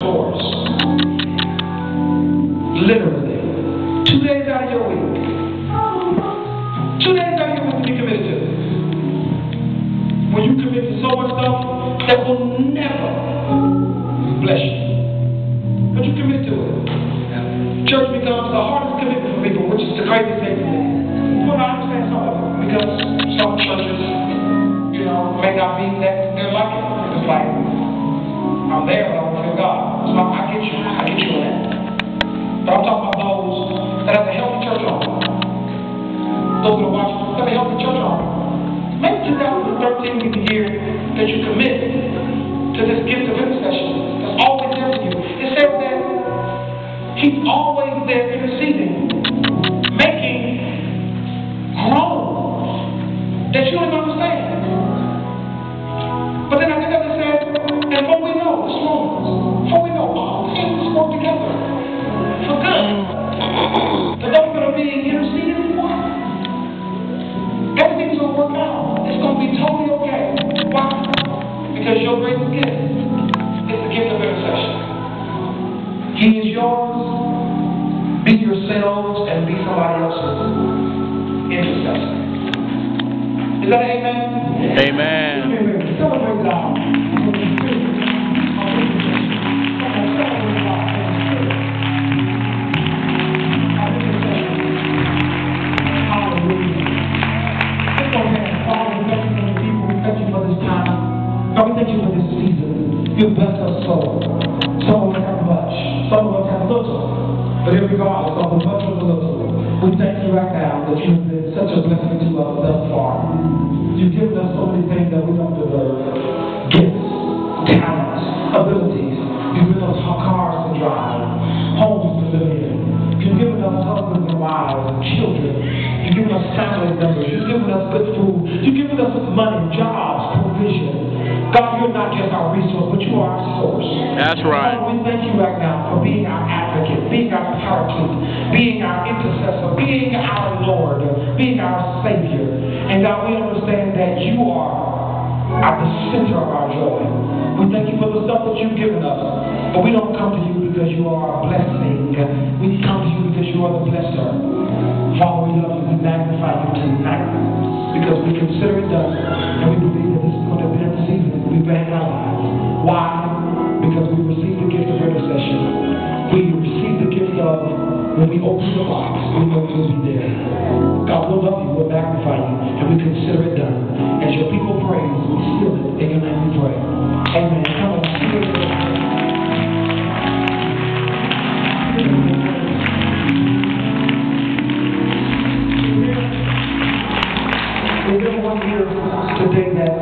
source. Literally. 2 days out of your week. 2 days out of your week to be committed to. When you commit to so much stuff that will never bless you. But you commit to it. Church becomes the hardest commitment for people, which is the craziest thing for me. Well, I understand some of it, because some churches, may not be that they're like it. It's like, I'm there, but I don't feel God. So I get you on that. But I'm talking about those that have a healthy church home. Those that are watching, that have a healthy church home. Maybe 2013 be the year that you commit to this gift of intercession that's always there for you. It says that He's always there interceding, making groans that you don't understand. But then I think it says, and for we know, this morning, for we know all things work together for good. To those that are being interceded for, everything's going to work out. It's going to be totally okay. Why? Because your greatest gift is the gift of intercession. He is yours. Be yourselves and be somebody else's intercessor. Is that an amen? Amen. Celebrate God. God, we thank you for this season. You bless us so. Some of us have much. Some of us have little. But irregardless of the much or the little, we thank you right now that you've been such a blessing to us thus far. You've given us so many things that we don't deserve. Gifts, talents, abilities. You've given us cars to drive, homes to live in. You've given us husbands and wives and children. You've given us family members. You've given us good food. You've given us money, jobs, provision. God, you're not just our resource, but you are our source. That's right. God, we thank you right now for being our advocate, being our paraclete, being our intercessor, being our Lord, being our Savior. And God, we understand that you are at the center of our joy. We thank you for the stuff that you've given us. But we don't come to you because you are a blessing. We come to you because you are the blesser. Father, we love you. We magnify you tonight because we consider it done. And we believe that this is going to be the season that we bang our lives. Why? Because we receive the gift of intercession. We receive the gift of when we open the box, we know you'll be there. God, we'll love you, we'll magnify you, and we consider it done. As your people praise, we seal it. In your name we pray. Amen. Come on, seal it. Is there one here today that